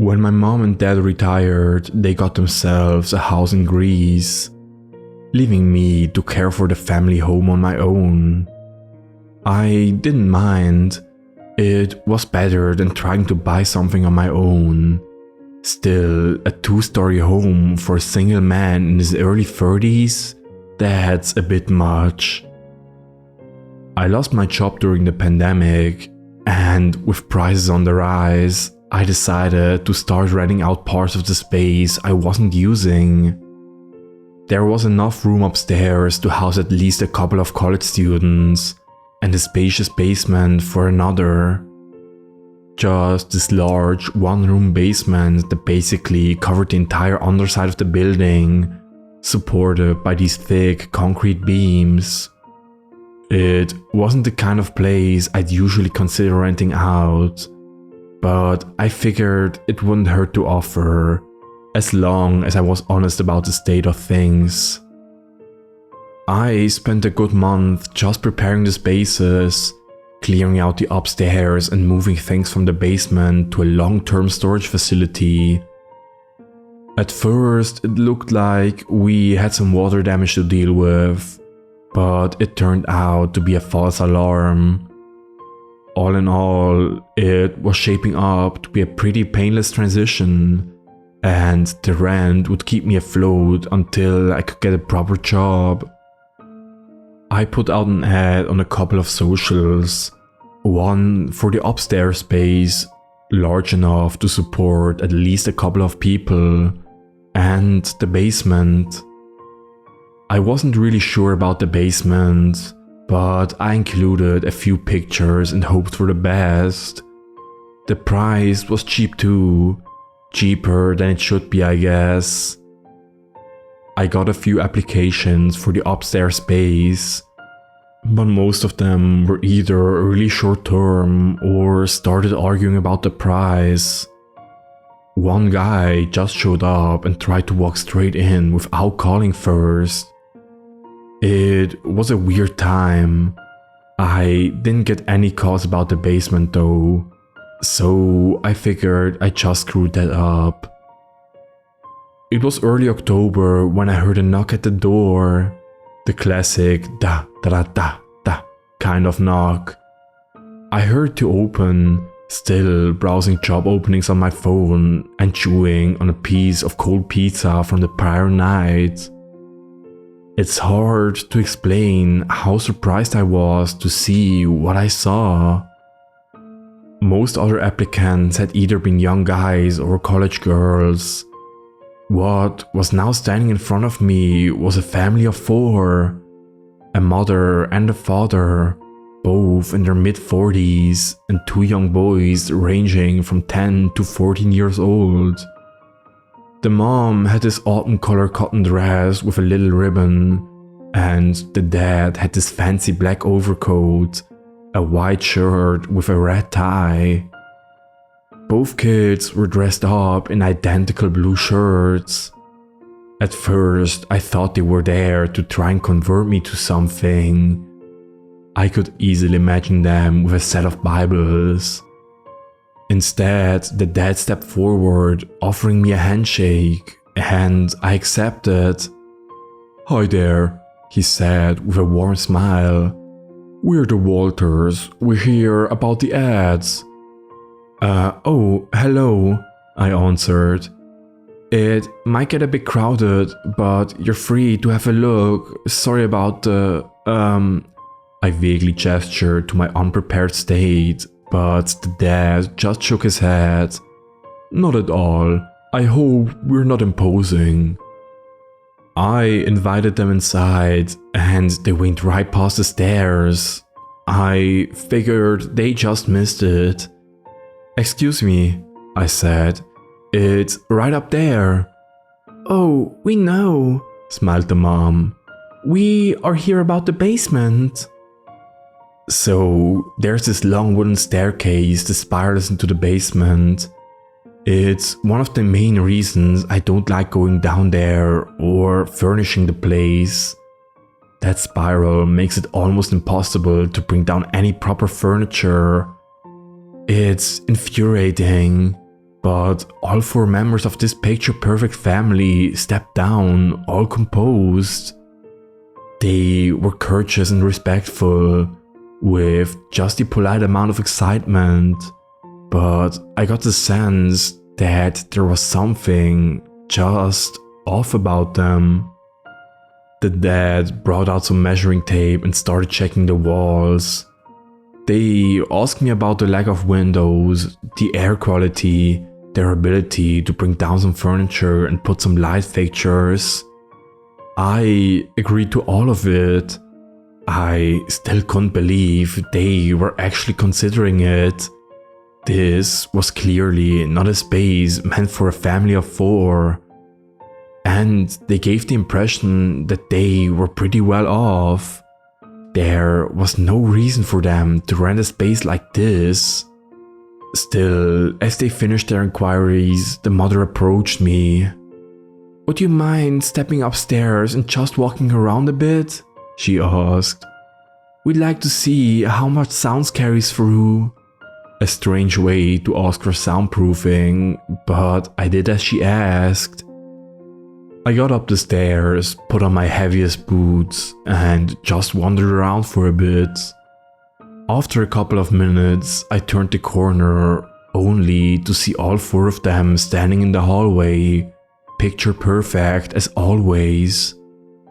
When my mom and dad retired, they got themselves a house in Greece, leaving me to care for the family home on my own. I didn't mind. It was better than trying to buy something on my own. Still, a 2-story home for a single man in his early 30s? That's a bit much. I lost my job during the pandemic, and with prices on the rise, I decided to start renting out parts of the space I wasn't using. There was enough room upstairs to house at least a couple of college students, and a spacious basement for another. Just this large one-room basement that basically covered the entire underside of the building, supported by these thick concrete beams. It wasn't the kind of place I'd usually consider renting out, but I figured it wouldn't hurt to offer, as long as I was honest about the state of things. I spent a good month just preparing the spaces, clearing out the upstairs and moving things from the basement to a long-term storage facility. At first, it looked like we had some water damage to deal with, but it turned out to be a false alarm. All in all, it was shaping up to be a pretty painless transition, and the rent would keep me afloat until I could get a proper job. I put out an ad on a couple of socials, one for the upstairs space, large enough to support at least a couple of people, and the basement. I wasn't really sure about the basement, but I included a few pictures and hoped for the best. The price was cheap too, cheaper than it should be, I guess. I got a few applications for the upstairs space, but most of them were either really short term or started arguing about the price. One guy just showed up and tried to walk straight in without calling first. It was a weird time. I didn't get any calls about the basement though, so I figured I just screwed that up. It was early October when I heard a knock at the door, the classic da da da da da kind of knock. I hurried to open, still browsing job openings on my phone and chewing on a piece of cold pizza from the prior night. It's hard to explain how surprised I was to see what I saw. Most other applicants had either been young guys or college girls. What was now standing in front of me was a family of 4, a mother and a father, both in their mid-40s, and 2 young boys ranging from 10 to 14 years old. The mom had this autumn-color cotton dress with a little ribbon, and the dad had this fancy black overcoat, a white shirt with a red tie. Both kids were dressed up in identical blue shirts. At first, I thought they were there to try and convert me to something. I could easily imagine them with a set of Bibles. Instead, the dad stepped forward, offering me a handshake, and I accepted. "Hi there," he said with a warm smile. "We're the Walters. We're here about the ads." Oh, hello," I answered. "It might get a bit crowded, but you're free to have a look. Sorry about the, I vaguely gestured to my unprepared state, but the dad just shook his head. "Not at all. I hope we're not imposing." I invited them inside, and they went right past the stairs. I figured they just missed it. "Excuse me," I said. "It's right up there." "Oh, we know," smiled the mom. "We are here about the basement." So there's this long wooden staircase that spirals into the basement. It's one of the main reasons I don't like going down there or furnishing the place. That spiral makes it almost impossible to bring down any proper furniture. It's infuriating. But all 4 members of this picture-perfect family stepped down, all composed. They were courteous and respectful, with just the polite amount of excitement, but I got the sense that there was something just off about them. The dad brought out some measuring tape and started checking the walls. They asked me about the lack of windows, the air quality, their ability to bring down some furniture and put some light fixtures. I agreed to all of it. I still couldn't believe they were actually considering it. This was clearly not a space meant for a family of 4. And they gave the impression that they were pretty well off. There was no reason for them to rent a space like this. Still, as they finished their inquiries, the mother approached me. "Would you mind stepping upstairs and just walking around a bit?" she asked. "We'd like to see how much sound carries through." A strange way to ask for soundproofing, but I did as she asked. I got up the stairs, put on my heaviest boots, and just wandered around for a bit. After a couple of minutes, I turned the corner, only to see all 4 of them standing in the hallway, picture perfect as always,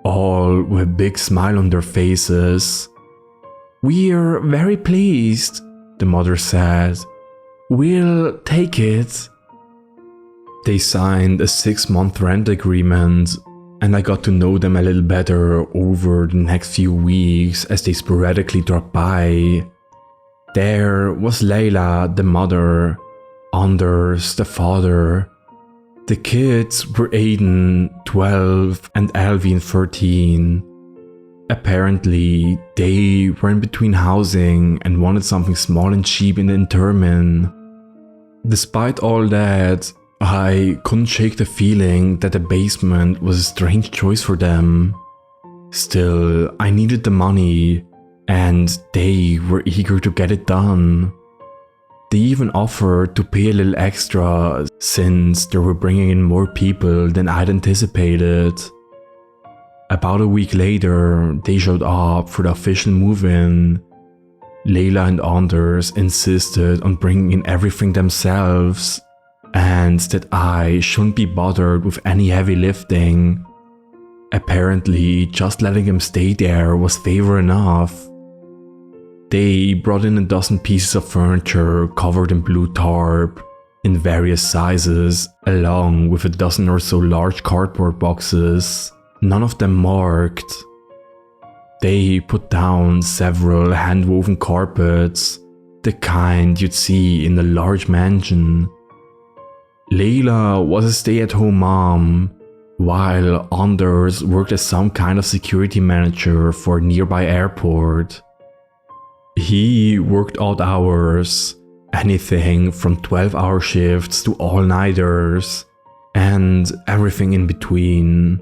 all with a big smile on their faces. "We're very pleased," the mother said. "We'll take it." They signed a 6-month rent agreement, and I got to know them a little better over the next few weeks as they sporadically dropped by. There was Layla, the mother, Anders, the father. The kids were Aiden, 12, and Alvin, 13. Apparently, they were in between housing and wanted something small and cheap in the interim. Despite all that, I couldn't shake the feeling that the basement was a strange choice for them. Still, I needed the money, and they were eager to get it done. They even offered to pay a little extra since they were bringing in more people than I'd anticipated. About a week later, they showed up for the official move-in. Layla and Anders insisted on bringing in everything themselves, and that I shouldn't be bothered with any heavy lifting. Apparently, just letting them stay there was favor enough. They brought in a dozen pieces of furniture covered in blue tarp, in various sizes, along with a dozen or so large cardboard boxes, none of them marked. They put down several hand-woven carpets, the kind you'd see in a large mansion. Layla was a stay-at-home mom, while Anders worked as some kind of security manager for a nearby airport. He worked odd hours, anything from 12-hour shifts to all-nighters, and everything in between.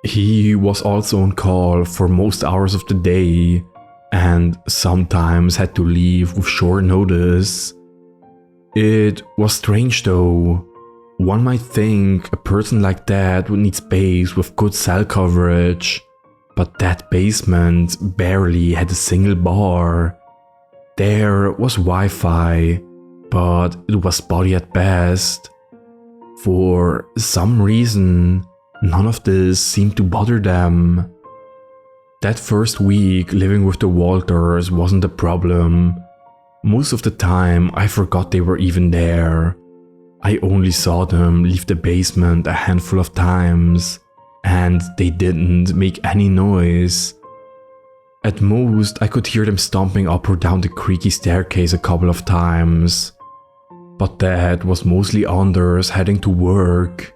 He was also on call for most hours of the day, and sometimes had to leave with short notice. It was strange though. One might think a person like that would need space with good cell coverage, but that basement barely had a single bar. There was Wi-Fi, but it was spotty at best. For some reason, none of this seemed to bother them. That first week living with the Walters wasn't a problem. Most of the time I forgot they were even there. I only saw them leave the basement a handful of times, and they didn't make any noise. At most I could hear them stomping up or down the creaky staircase a couple of times. But that was mostly Anders heading to work.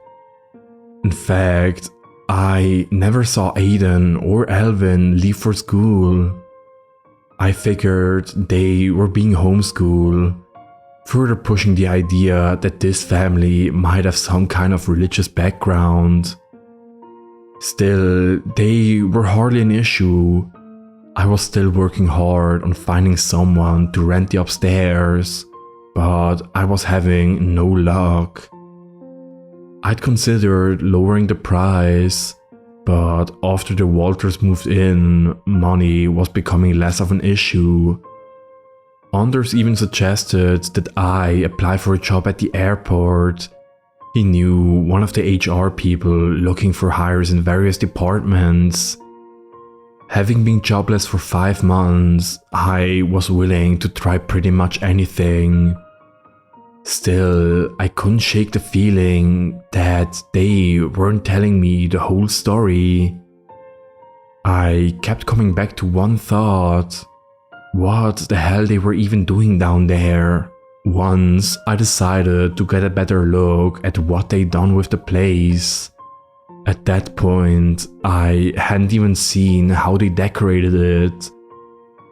In fact, I never saw Aiden or Alvin leave for school. I figured they were being homeschooled, further pushing the idea that this family might have some kind of religious background. Still, they were hardly an issue. I was still working hard on finding someone to rent the upstairs. but I was having no luck. I'd considered lowering the price, but after the Walters moved in, money was becoming less of an issue. Anders even suggested that I apply for a job at the airport. He knew one of the HR people looking for hires in various departments. Having been jobless for 5 months, I was willing to try pretty much anything. Still, I couldn't shake the feeling that they weren't telling me the whole story. I kept coming back to one thought: what the hell they were even doing down there? Once I decided to get a better look at what they'd done with the place. At that point, I hadn't even seen how they decorated it.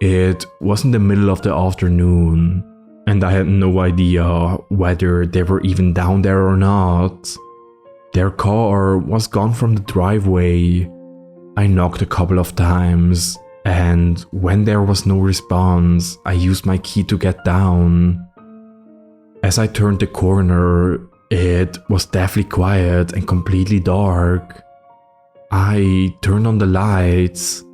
It was in the middle of the afternoon, and I had no idea whether they were even down there or not. Their car was gone from the driveway. I knocked a couple of times, and when there was no response, I used my key to get down. As I turned the corner, it was deathly quiet and completely dark. I turned on the lights.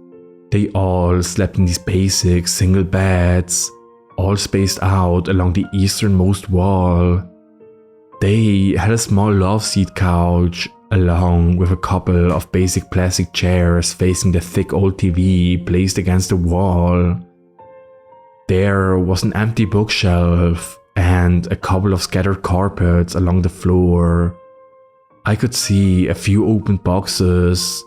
They all slept in these basic single beds, all spaced out along the easternmost wall. They had a small love seat couch, along with a couple of basic plastic chairs facing the thick old TV placed against the wall. There was an empty bookshelf and a couple of scattered carpets along the floor. I could see a few open boxes.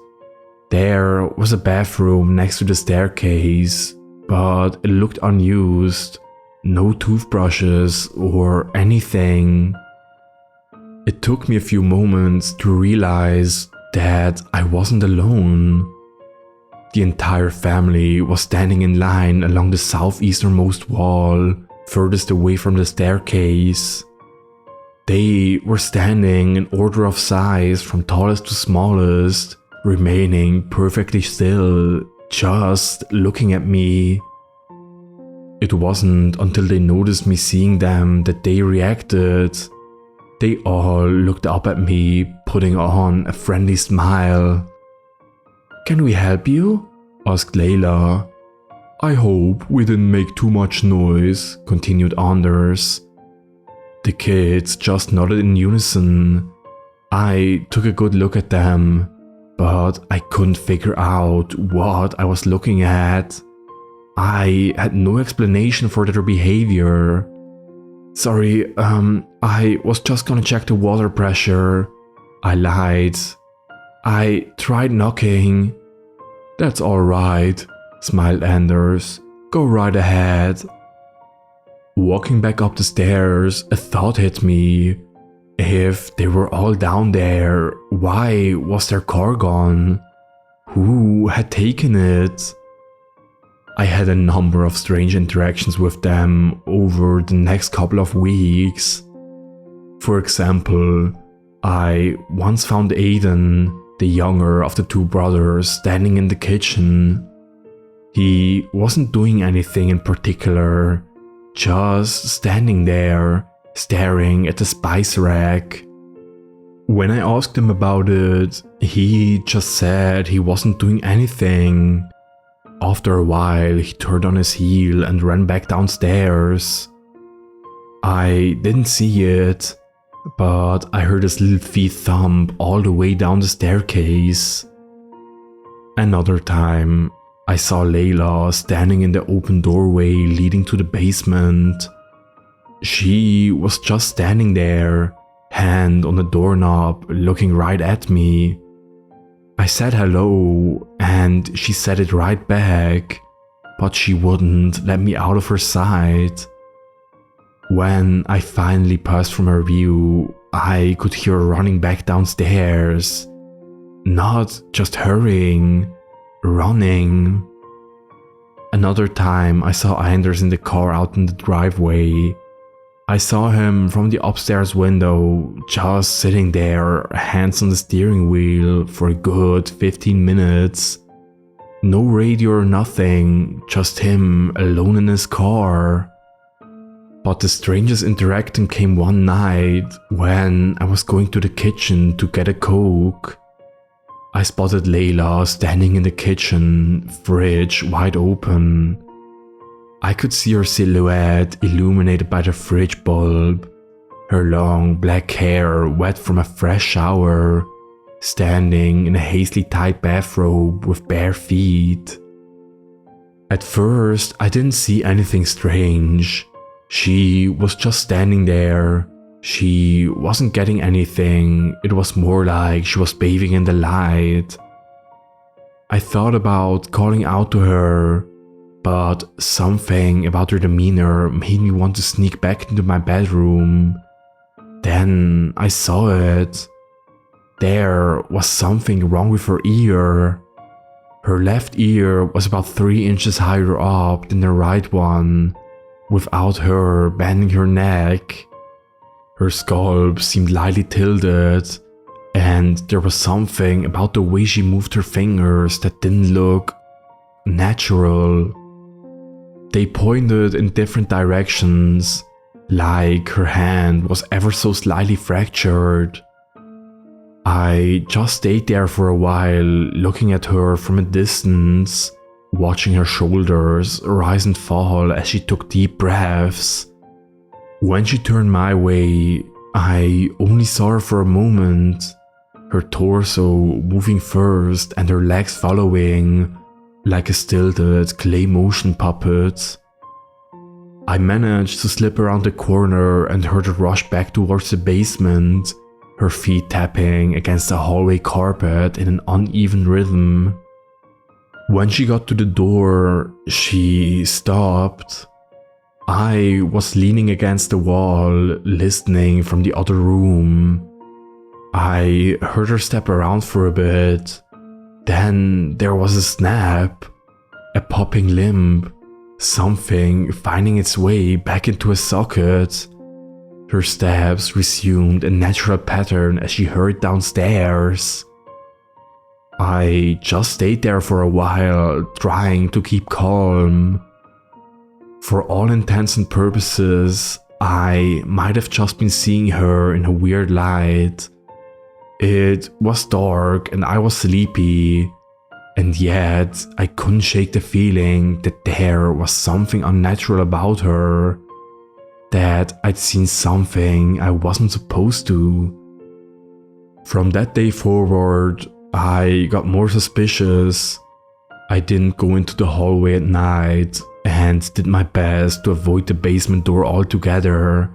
There was a bathroom next to the staircase, but it looked unused. No toothbrushes or anything. It took me a few moments to realize that I wasn't alone. The entire family was standing in line along the southeasternmost wall, furthest away from the staircase. They were standing in order of size from tallest to smallest, remaining perfectly still, just looking at me. It wasn't until they noticed me seeing them that they reacted. They all looked up at me, putting on a friendly smile. "Can we help you?" asked Layla. "I hope we didn't make too much noise," continued Anders. The kids just nodded in unison. I took a good look at them, but I couldn't figure out what I was looking at. I had no explanation for their behavior. "Sorry, I was just gonna check the water pressure," I lied. "I tried knocking." "That's alright," smiled Anders. "Go right ahead." Walking back up the stairs, a thought hit me. If they were all down there, why was their car gone? Who had taken it? I had a number of strange interactions with them over the next couple of weeks. For example, I once found Aiden, the younger of the two brothers, standing in the kitchen. He wasn't doing anything in particular, just standing there, staring at the spice rack. When I asked him about it, he just said he wasn't doing anything. After a while, he turned on his heel and ran back downstairs. I didn't see it, but I heard his little feet thump all the way down the staircase. Another time, I saw Layla standing in the open doorway leading to the basement. She was just standing there, hand on the doorknob, looking right at me. I said hello, and she said it right back, but she wouldn't let me out of her sight. When I finally passed from her view, I could hear her running back downstairs. Not just hurrying, running. Another time I saw Anders in the car out in the driveway. I saw him from the upstairs window, just sitting there, hands on the steering wheel, for a good 15 minutes. No radio or nothing, just him alone in his car. But the strangest interaction came one night when I was going to the kitchen to get a Coke. I spotted Layla standing in the kitchen, fridge wide open. I could see her silhouette illuminated by the fridge bulb, her long black hair wet from a fresh shower, standing in a hastily tied bathrobe with bare feet. At first, I didn't see anything strange. She was just standing there. She wasn't getting anything. It was more like she was bathing in the light. I thought about calling out to her, but something about her demeanor made me want to sneak back into my bedroom. Then I saw it. There was something wrong with her ear. Her left ear was about 3 inches higher up than the right one, without her bending her neck. Her scalp seemed lightly tilted, and there was something about the way she moved her fingers that didn't look natural. They pointed in different directions, like her hand was ever so slightly fractured. I just stayed there for a while, looking at her from a distance, watching her shoulders rise and fall as she took deep breaths. When she turned my way, I only saw her for a moment, her torso moving first and her legs following, like a stilted clay motion puppet. I managed to slip around the corner and heard her rush back towards the basement, her feet tapping against the hallway carpet in an uneven rhythm. When she got to the door, she stopped. I was leaning against the wall, listening from the other room. I heard her step around for a bit. Then there was a snap, a popping limb, something finding its way back into a socket. Her steps resumed a natural pattern as she hurried downstairs. I just stayed there for a while, trying to keep calm. For all intents and purposes, I might have just been seeing her in a weird light. It was dark and I was sleepy, and yet I couldn't shake the feeling that there was something unnatural about her, that I'd seen something I wasn't supposed to. From that day forward, I got more suspicious. I didn't go into the hallway at night and did my best to avoid the basement door altogether.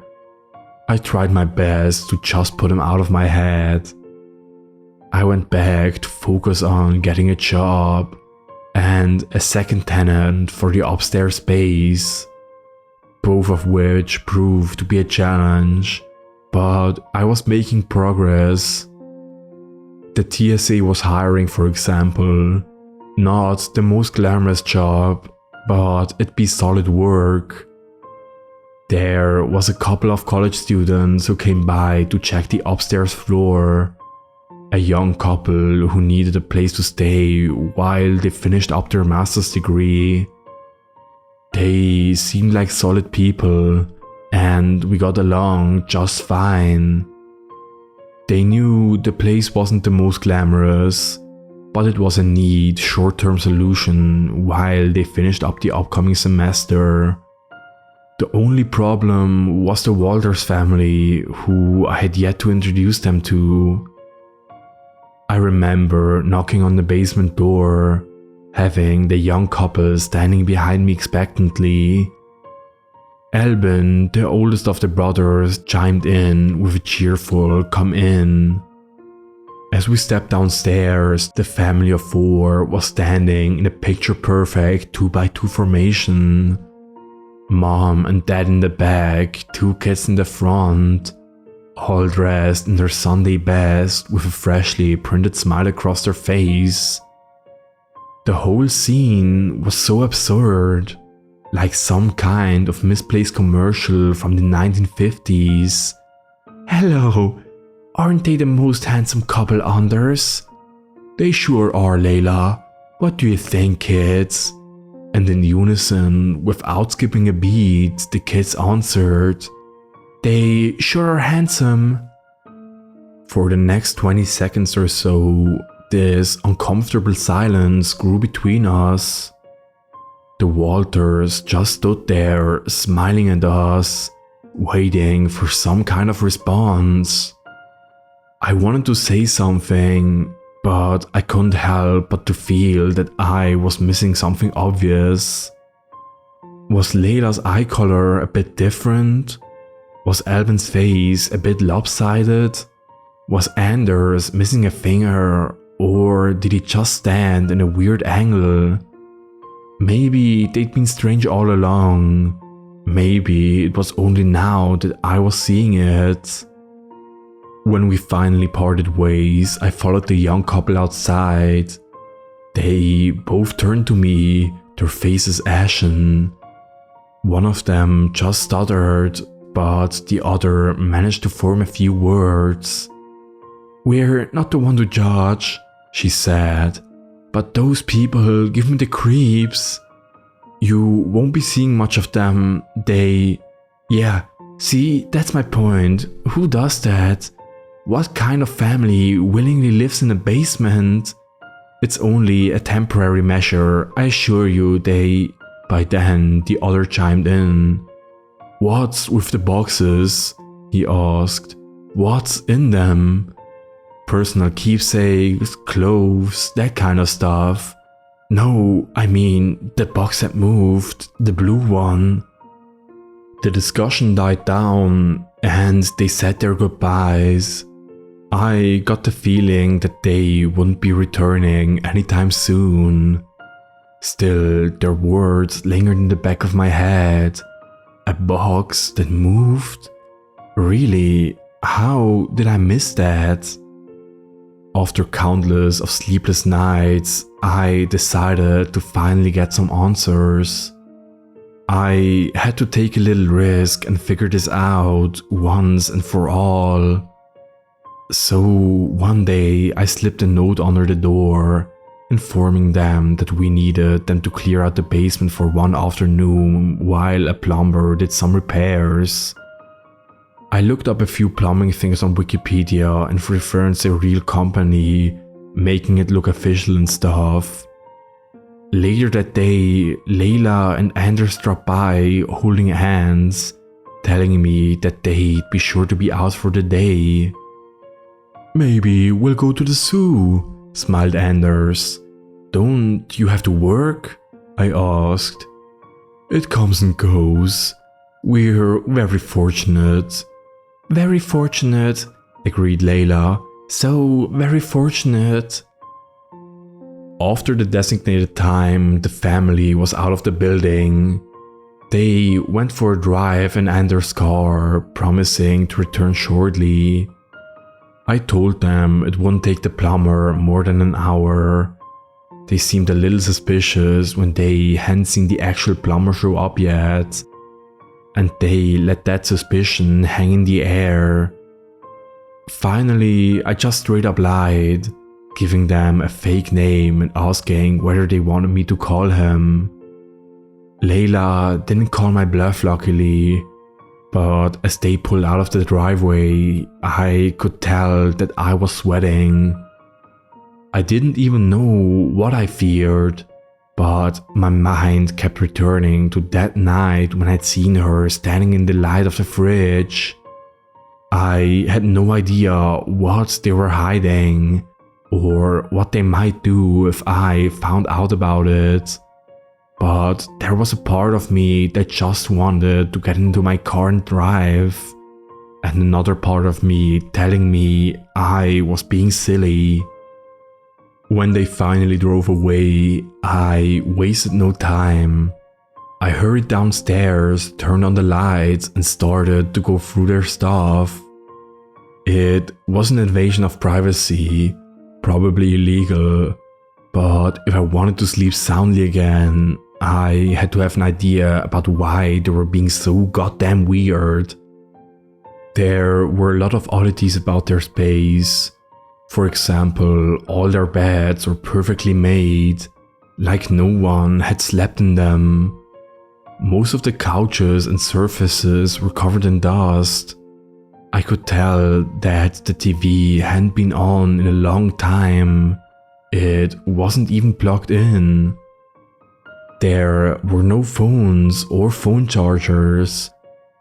I tried my best to just put him out of my head. I went back to focus on getting a job and a second tenant for the upstairs space, both of which proved to be a challenge, but I was making progress. The TSA was hiring, for example, not the most glamorous job, but it'd be solid work. There was a couple of college students who came by to check the upstairs floor, a young couple who needed a place to stay while they finished up their master's degree. They seemed like solid people, and we got along just fine. They knew the place wasn't the most glamorous, but it was a neat short-term solution while they finished up the upcoming semester. The only problem was the Walters family, who I had yet to introduce them to. I remember knocking on the basement door, having the young couple standing behind me expectantly. Albin, the oldest of the brothers, chimed in with a cheerful "come in." As we stepped downstairs, the family of 4 was standing in a picture-perfect 2x2 formation. Mom and Dad in the back, 2 kids in the front, all dressed in their Sunday best with a freshly printed smile across their face. The whole scene was so absurd, like some kind of misplaced commercial from the 1950s. "Hello, aren't they the most handsome couple, Anders?" "They sure are, Layla. What do you think, kids?" And in unison, without skipping a beat, the kids answered, "They sure are handsome." For the next 20 seconds or so, this uncomfortable silence grew between us. The Walters just stood there, smiling at us, waiting for some kind of response. I wanted to say something, but I couldn't help but to feel that I was missing something obvious. Was Layla's eye color a bit different? Was Alvin's face a bit lopsided? Was Anders missing a finger, or did he just stand in a weird angle? Maybe they'd been strange all along. Maybe it was only now that I was seeing it. When we finally parted ways, I followed the young couple outside. They both turned to me, their faces ashen. One of them just stuttered, but the other managed to form a few words. "We're not the one to judge," she said, "but those people give me the creeps. You won't be seeing much of them. Yeah, see, that's my point. Who does that? What kind of family willingly lives in a basement? It's only a temporary measure, I assure you. By then, the other chimed in. "What's with the boxes?" he asked. "What's in them?" "Personal keepsakes, clothes, that kind of stuff." "No, I mean, the box had moved, the blue one." The discussion died down, and they said their goodbyes. I got the feeling that they wouldn't be returning anytime soon. Still, their words lingered in the back of my head. A box that moved? Really? How did I miss that? After countless of sleepless nights, I decided to finally get some answers. I had to take a little risk and figure this out once and for all. So one day I slipped a note under the door, informing them that we needed them to clear out the basement for one afternoon while a plumber did some repairs. I looked up a few plumbing things on Wikipedia and referenced a real company, making it look official and stuff. Later that day, Layla and Anders dropped by holding hands, telling me that they'd be sure to be out for the day. "Maybe we'll go to the zoo," smiled Anders. "Don't you have to work?" I asked. "It comes and goes. We're very fortunate." "Very fortunate," agreed Layla. "So very fortunate." After the designated time, the family was out of the building. They went for a drive in Anders' car, promising to return shortly. I told them it wouldn't take the plumber more than an hour. They seemed a little suspicious when they hadn't seen the actual plumber show up yet, and they let that suspicion hang in the air. Finally, I just straight up lied, giving them a fake name and asking whether they wanted me to call him. Layla didn't call my bluff, luckily, but as they pulled out of the driveway, I could tell that I was sweating. I didn't even know what I feared, but my mind kept returning to that night when I'd seen her standing in the light of the fridge. I had no idea what they were hiding, or what they might do if I found out about it. But there was a part of me that just wanted to get into my car and drive, and another part of me telling me I was being silly. When they finally drove away, I wasted no time. I hurried downstairs, turned on the lights, and started to go through their stuff. It was an invasion of privacy, probably illegal, but if I wanted to sleep soundly again, I had to have an idea about why they were being so goddamn weird. There were a lot of oddities about their space. For example, all their beds were perfectly made. like no one had slept in them. Most of the couches and surfaces were covered in dust. I could tell that the TV hadn't been on in a long time. It wasn't even plugged in. There were no phones or phone chargers,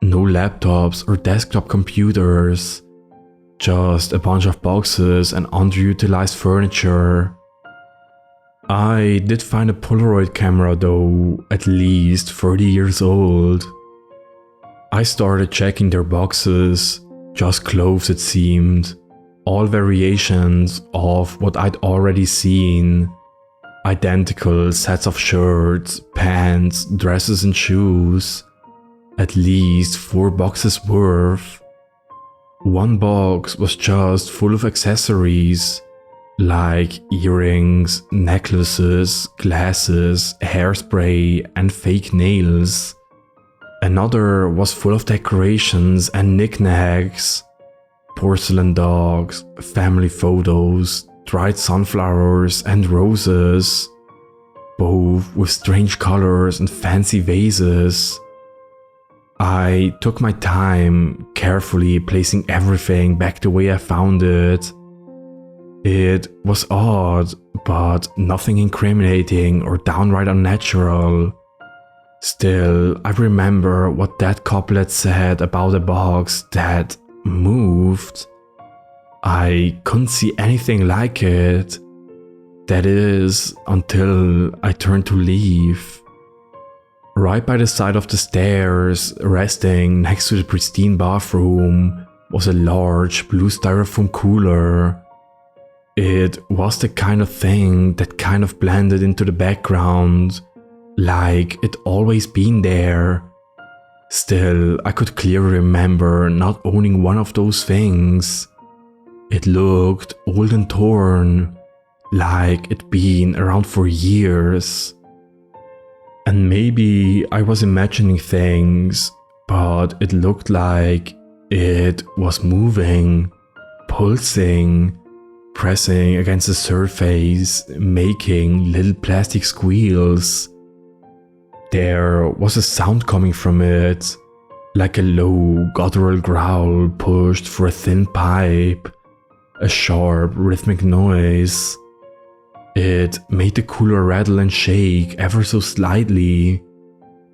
no laptops or desktop computers, just a bunch of boxes and underutilized furniture. I did find a Polaroid camera though, at least 30 years old. I started checking their boxes, just clothes it seemed, all variations of what I'd already seen. Identical sets of shirts, pants, dresses and shoes. At least 4 boxes worth. One box was just full of accessories, like earrings, necklaces, glasses, hairspray and fake nails. Another was full of decorations and knickknacks. Porcelain dogs, family photos, dried sunflowers and roses, both with strange colors and fancy vases. I took my time, carefully placing everything back the way I found it. It was odd, but nothing incriminating or downright unnatural. Still, I remember what that couple had said about a box that moved. I couldn't see anything like it. That is, until I turned to leave. Right by the side of the stairs, resting next to the pristine bathroom, was a large blue styrofoam cooler. It was the kind of thing that kind of blended into the background, like it'd always been there. Still, I could clearly remember not owning one of those things. It looked old and torn, like it'd been around for years. And maybe I was imagining things, but it looked like it was moving, pulsing, pressing against the surface, making little plastic squeals. There was a sound coming from it, like a low, guttural growl pushed through a thin pipe, a sharp, rhythmic noise. It made the cooler rattle and shake ever so slightly.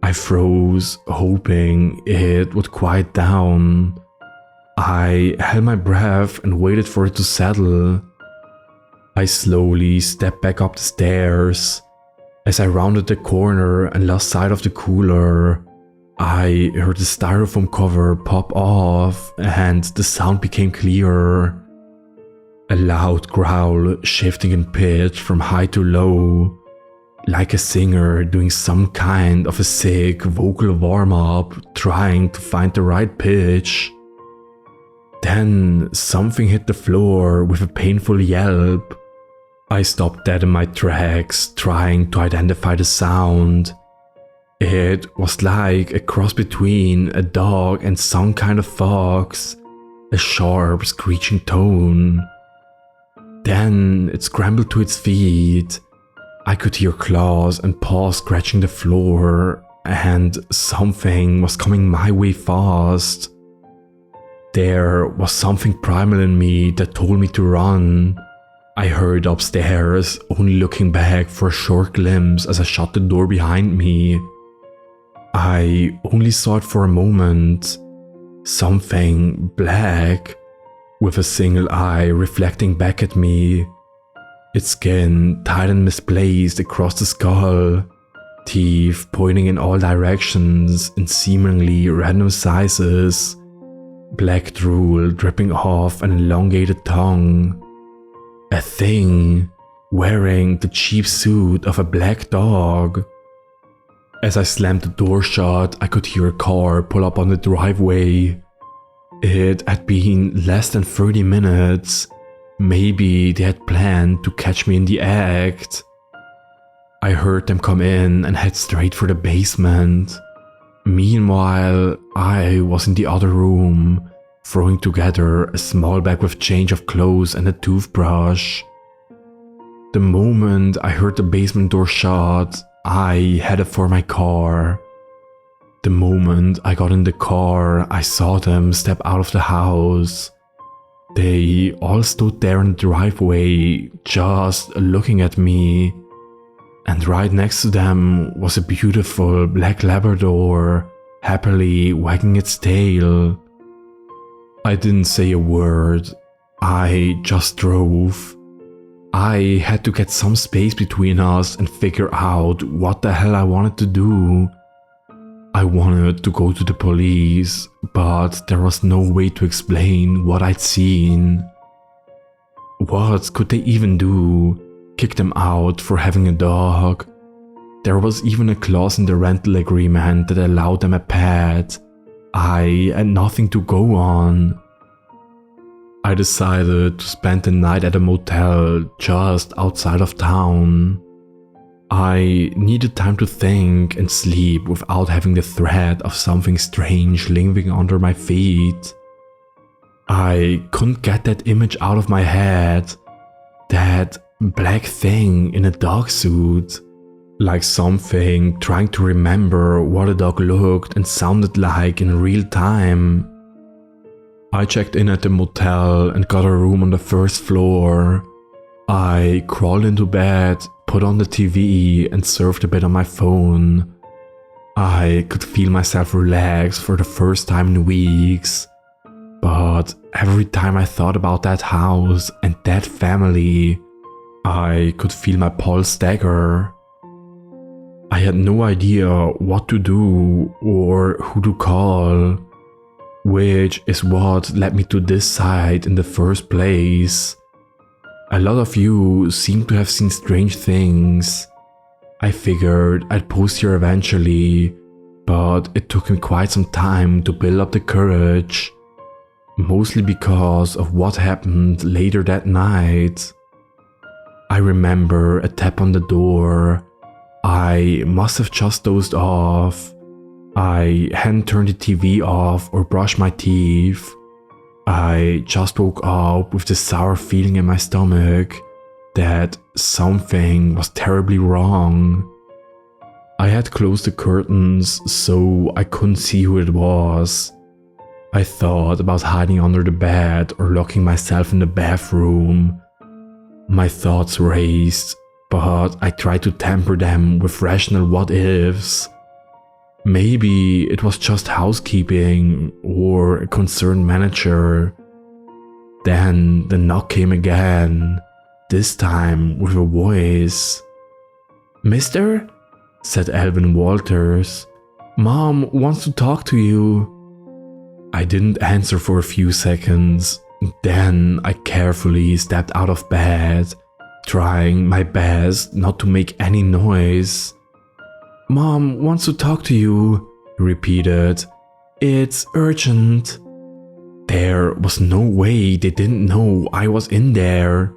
I froze, hoping it would quiet down. I held my breath and waited for it to settle. I slowly stepped back up the stairs. As I rounded the corner and lost sight of the cooler, I heard the styrofoam cover pop off and the sound became clearer. A loud growl shifting in pitch from high to low, like a singer doing some kind of a sick vocal warm-up, trying to find the right pitch. Then something hit the floor with a painful yelp. I stopped dead in my tracks, trying to identify the sound. It was like a cross between a dog and some kind of fox, a sharp, screeching tone. Then it scrambled to its feet. I could hear claws and paws scratching the floor, and something was coming my way fast. There was something primal in me that told me to run. I hurried upstairs, only looking back for a short glimpse as I shut the door behind me. I only saw it for a moment. Something black, with a single eye reflecting back at me. Its skin tight and misplaced across the skull, teeth pointing in all directions in seemingly random sizes, black drool dripping off an elongated tongue. A thing wearing the cheap suit of a black dog. As I slammed the door shut, I could hear a car pull up on the driveway. It had been less than 30 minutes. Maybe they had planned to catch me in the act. I heard them come in and head straight for the basement. Meanwhile, I was in the other room, throwing together a small bag with change of clothes and a toothbrush. The moment I heard the basement door shut, I headed for my car. The moment I got in the car, I saw them step out of the house. They all stood there in the driveway, just looking at me. And right next to them was a beautiful black Labrador, happily wagging its tail. I didn't say a word. I just drove. I had to get some space between us and figure out what the hell I wanted to do. I wanted to go to the police, but there was no way to explain what I'd seen. What could they even do? Kick them out for having a dog? There was even a clause in the rental agreement that allowed them a pet. I had nothing to go on. I decided to spend the night at a motel just outside of town. I needed time to think and sleep without having the threat of something strange lingering under my feet. I couldn't get that image out of my head. That black thing in a dog suit. Like something trying to remember what a dog looked and sounded like in real time. I checked in at the motel and got a room on the first floor. I crawled into bed, put on the TV and surfed a bit on my phone. I could feel myself relax for the first time in weeks. But every time I thought about that house and that family, I could feel my pulse stagger. I had no idea what to do or who to call, which is what led me to this site in the first place. A lot of you seem to have seen strange things. I figured I'd post here eventually, but it took me quite some time to build up the courage, mostly because of what happened later that night. I remember a tap on the door. I must have just dozed off. I hadn't turned the TV off or brushed my teeth. I just woke up with this sour feeling in my stomach that something was terribly wrong. I had closed the curtains so I couldn't see who it was. I thought about hiding under the bed or locking myself in the bathroom. My thoughts raced, but I tried to temper them with rational what-ifs. Maybe it was just housekeeping or a concerned manager. Then the knock came again, this time with a voice. "Mister?" said Alvin Walters. "Mom wants to talk to you." I didn't answer for a few seconds. Then I carefully stepped out of bed, trying my best not to make any noise. "Mom wants to talk to you," he repeated. "It's urgent." There was no way they didn't know I was in there.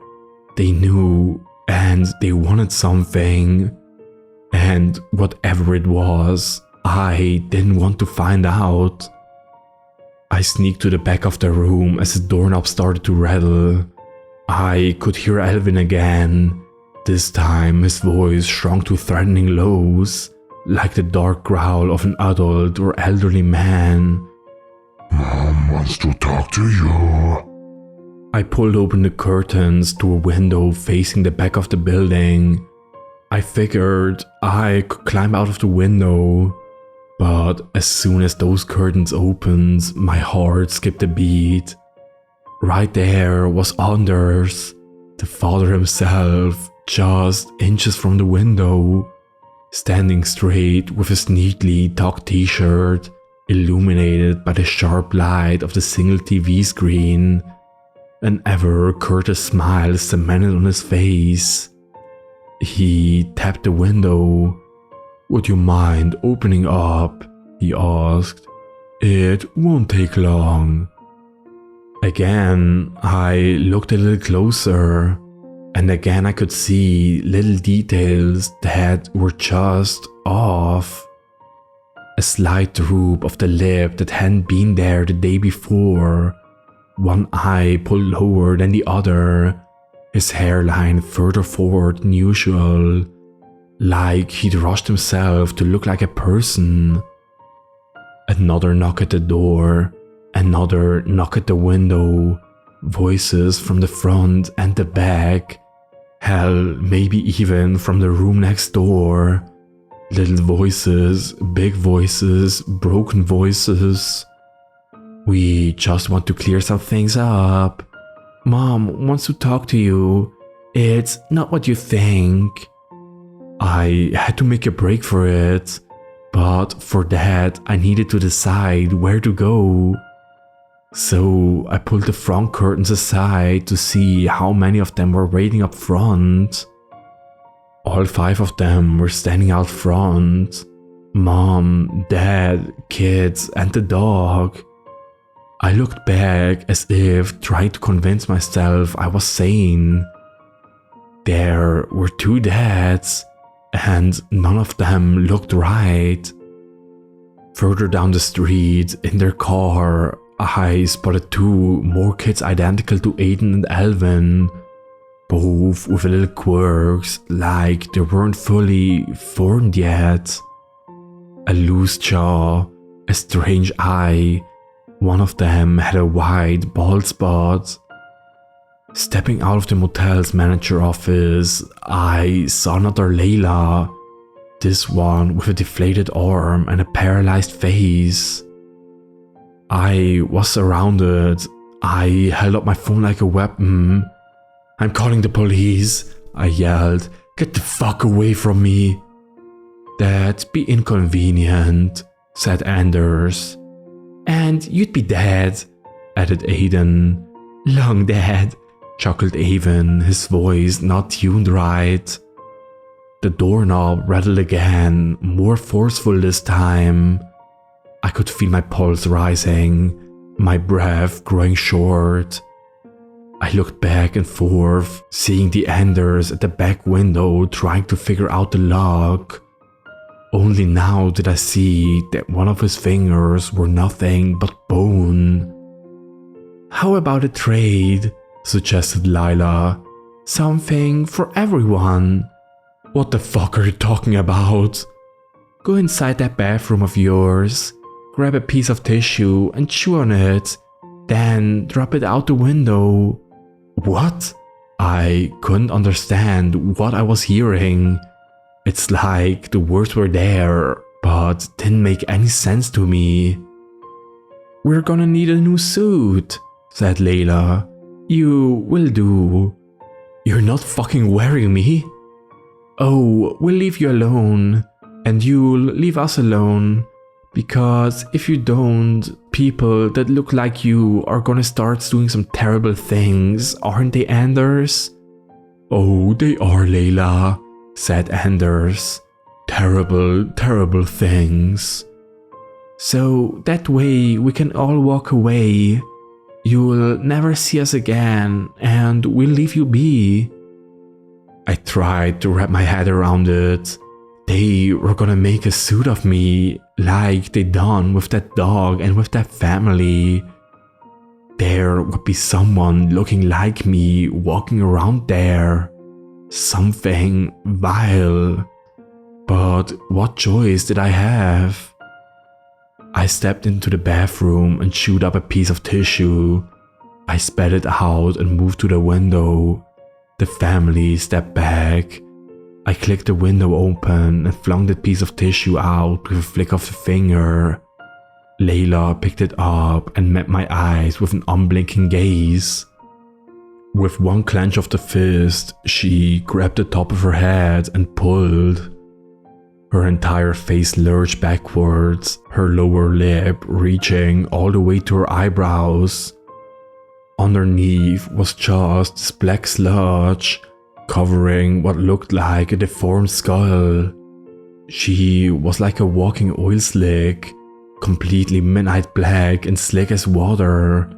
They knew, and they wanted something. And whatever it was, I didn't want to find out. I sneaked to the back of the room as the doorknob started to rattle. I could hear Alvin again. This time his voice shrunk to threatening lows, like the dark growl of an adult or elderly man. "Mom wants to talk to you." I pulled open the curtains to a window facing the back of the building. I figured I could climb out of the window, but as soon as those curtains opened, my heart skipped a beat. Right there was Anders, the father himself, just inches from the window, standing straight with his neatly tucked t-shirt, illuminated by the sharp light of the single TV screen. An ever-courteous smile cemented on his face. He tapped the window. "Would you mind opening up?" he asked. "It won't take long." Again, I looked a little closer, and again I could see little details that were just off. A slight droop of the lip that hadn't been there the day before, one eye pulled lower than the other, his hairline further forward than usual, like he'd rushed himself to look like a person. Another knock at the door, another knock at the window, voices from the front and the back, hell, maybe even from the room next door. Little voices, big voices, broken voices. We just want to clear some things up. Mom wants to talk to you. It's not what you think. I had to make a break for it, but for that I needed to decide where to go. So I pulled the front curtains aside to see how many of them were waiting up front. All 5 of them were standing out front. Mom, Dad, kids, and the dog. I looked back as if trying to convince myself I was sane. There were 2 dads, and none of them looked right. Further down the street, in their car, I spotted 2 more kids identical to Aiden and Alvin, both with little quirks, like they weren't fully formed yet. A loose jaw, a strange eye. One of them had a wide bald spot. Stepping out of the motel's manager office, I saw another Layla, this one with a deflated arm and a paralyzed face. I was surrounded. I held up my phone like a weapon. I'm calling the police, I yelled. Get the fuck away from me. That'd be inconvenient, said Anders. And you'd be dead, added Aiden. Long dead, chuckled Avon, his voice not tuned right. The doorknob rattled again, more forceful this time. I could feel my pulse rising, my breath growing short. I looked back and forth, seeing the Anders at the back window trying to figure out the lock. Only now did I see that one of his fingers were nothing but bone. How about a trade? Suggested Lila. Something for everyone. What the fuck are you talking about? Go inside that bathroom of yours, grab a piece of tissue and chew on it, then drop it out the window. What? I couldn't understand what I was hearing. It's like the words were there, but didn't make any sense to me. We're gonna need a new suit, said Layla. You will do. You're not fucking wearing me? Oh, we'll leave you alone, and you'll leave us alone, because if you don't, people that look like you are gonna start doing some terrible things, aren't they, Anders? Oh, they are, Layla, said Anders. Terrible, terrible things. So that way we can all walk away. You'll never see us again, and we'll leave you be. I tried to wrap my head around it. They were gonna make a suit of me, like they done with that dog and with that family. There would be someone looking like me walking around there. Something vile. But what choice did I have? I stepped into the bathroom and chewed up a piece of tissue. I spat it out and moved to the window. The family stepped back. I clicked the window open and flung that piece of tissue out with a flick of the finger. Layla picked it up and met my eyes with an unblinking gaze. With one clench of the fist, she grabbed the top of her head and pulled. Her entire face lurched backwards, her lower lip reaching all the way to her eyebrows. Underneath was just this black sludge, covering what looked like a deformed skull. She was like a walking oil slick, completely midnight black and slick as water.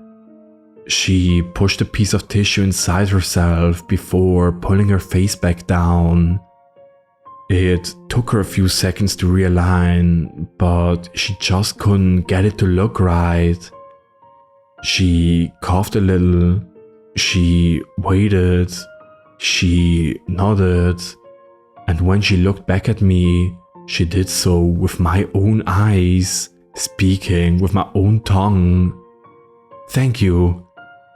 She pushed a piece of tissue inside herself before pulling her face back down. It took her a few seconds to realign, but she just couldn't get it to look right. She coughed a little. She waited. She nodded, and when she looked back at me, she did so with my own eyes, speaking with my own tongue. "Thank you,"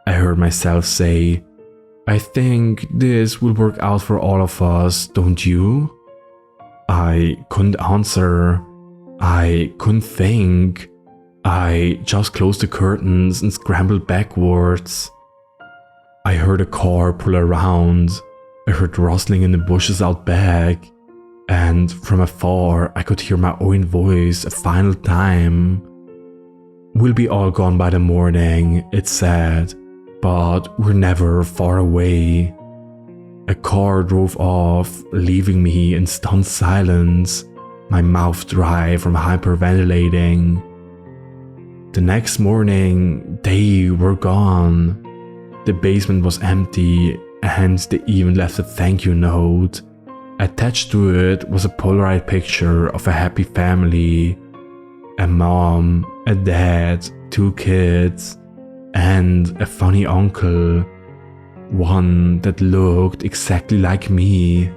I heard myself say. "I think this will work out for all of us, don't you?" I couldn't answer. I couldn't think. I just closed the curtains and scrambled backwards. I heard a car pull around. I heard rustling in the bushes out back, and from afar I could hear my own voice a final time. "We'll be all gone by the morning," it said, "but we're never far away." A car drove off, leaving me in stunned silence, my mouth dry from hyperventilating. The next morning, they were gone. The basement was empty, and they even left a thank you note. Attached to it was a Polaroid picture of a happy family. A mom, a dad, 2 kids, and a funny uncle. One that looked exactly like me.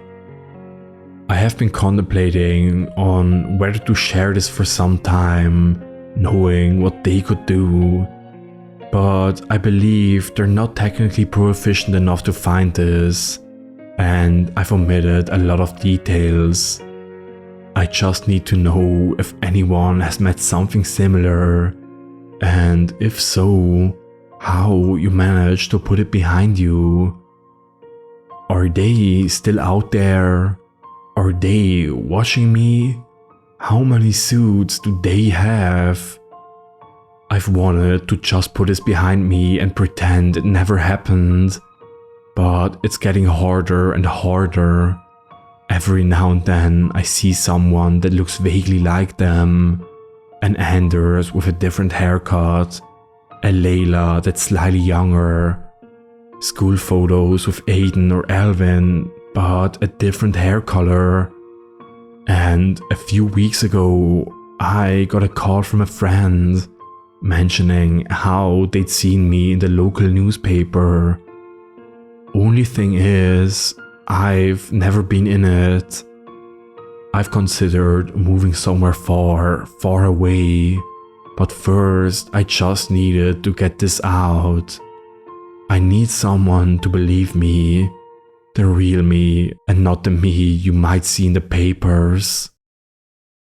I have been contemplating on whether to share this for some time, knowing what they could do. But I believe they're not technically proficient enough to find this, and I've omitted a lot of details. I just need to know if anyone has met something similar, and if so, how you managed to put it behind you. Are they still out there? Are they watching me? How many suits do they have? I've wanted to just put this behind me and pretend it never happened, but it's getting harder and harder. Every now and then I see someone that looks vaguely like them. An Anders with a different haircut, a Layla that's slightly younger, school photos with Aiden or Alvin but a different hair color. And a few weeks ago I got a call from a friend mentioning how they'd seen me in the local newspaper. Only thing is, I've never been in it. I've considered moving somewhere far, far away, but first I just needed to get this out. I need someone to believe me, the real me and not the me you might see in the papers.